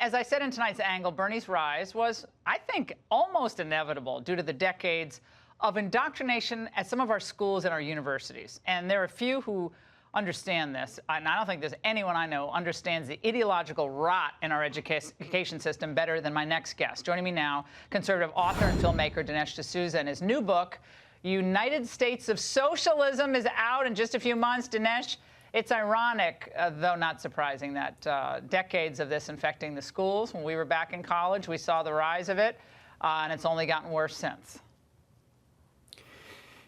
as I said in tonight's angle, Bernie's rise was, I think, almost inevitable due to the decades of indoctrination at some of our schools and our universities. And there are few who understand this, and I don't think there's anyone I know understands the ideological rot in our education system better than my next guest. Joining me now, conservative author and filmmaker Dinesh D'Souza, and his new book, United States of Socialism, is out in just a few months. Dinesh, it's ironic, though not surprising, that decades of this infecting the schools. When we were back in college, we saw the rise of it, and it's only gotten worse since.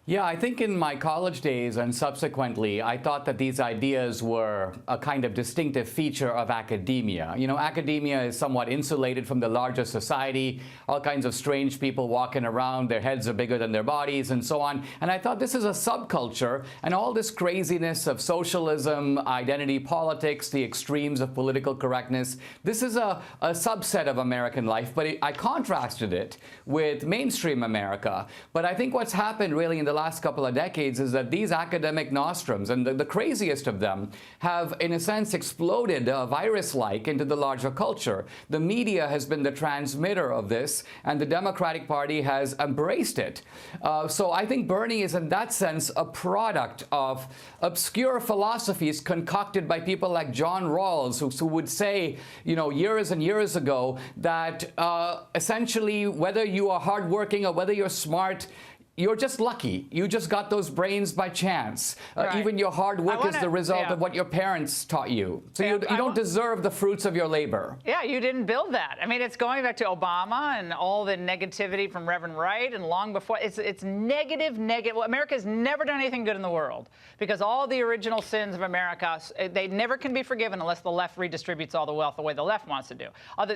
Yeah, I think in my college days and subsequently, I thought that these ideas were a kind of distinctive feature of academia. You know, academia is somewhat insulated from the larger society, all kinds of strange people walking around, their heads are bigger than their bodies and so on. And I thought this is a subculture, and all this craziness of socialism, identity politics, the extremes of political correctness, this is a subset of American life, but I contrasted it with mainstream America. But I think what's happened really in the last couple of decades is that these academic nostrums, and the craziest of them, have in a sense exploded virus-like into the larger culture. The media has been the transmitter of this, and the Democratic Party has embraced it. So I think Bernie is in that sense a product of obscure philosophies concocted by people like John Rawls, who would say, you know, years and years ago that essentially whether you are hardworking or whether you're smart, you're just lucky. You just got those brains by chance. Right. Even your hard work is the result of what your parents taught you. So you don't deserve the fruits of your labor. Yeah, you didn't build that. I mean, it's going back to Obama and all the negativity from Reverend Wright and long before. It's negative. Well, America's never done anything good in the world because all the original sins of America, they never can be forgiven unless the left redistributes all the wealth the way the left wants to do.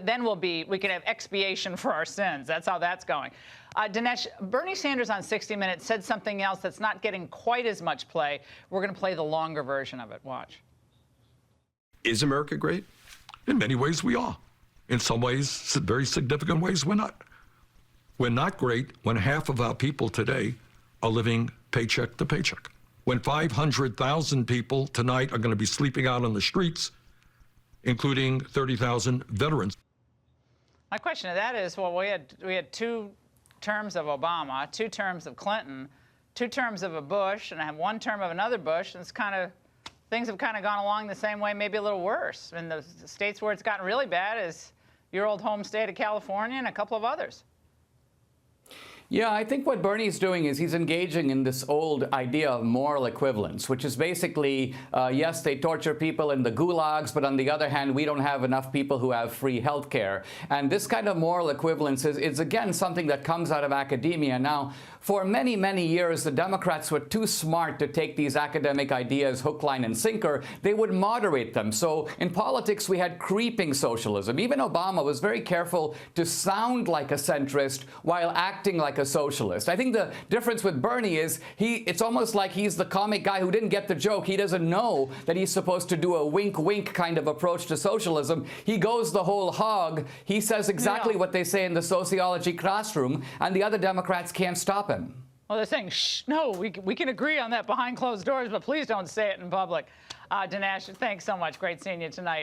Then we can have expiation for our sins. That's how that's going. Dinesh, Bernie Sanders on 60 Minutes said something else that's not getting quite as much play. We're going to play the longer version of it. Watch. Is America great? In many ways, we are. In some ways, very significant ways, we're not. We're not great when half of our people today are living paycheck to paycheck. When 500,000 people tonight are going to be sleeping out on the streets, including 30,000 veterans. My question to that is, well, we had two terms of Obama, 2 terms of Clinton, 2 terms of a Bush, and I have 1 term of another Bush, and things have kind of gone along the same way, maybe a little worse. And the states where it's gotten really bad is your old home state of California and a couple of others. Yeah, I think what Bernie's doing is he's engaging in this old idea of moral equivalence, which is basically, yes, they torture people in the gulags, but on the other hand, we don't have enough people who have free health care. And this kind of moral equivalence is again, something that comes out of academia. Now, for many, many years, the Democrats were too smart to take these academic ideas hook, line, and sinker. They would moderate them. So in politics, we had creeping socialism. Even Obama was very careful to sound like a centrist while acting like a socialist. I think the difference with Bernie is it's almost like he's the comic guy who didn't get the joke. He doesn't know that he's supposed to do a wink-wink kind of approach to socialism. He goes the whole hog. He says exactly what they say in the sociology classroom, and the other Democrats can't stop him. Well, they're saying, shh, no, we can agree on that behind closed doors, but please don't say it in public. Dinesh, thanks so much. Great seeing you tonight.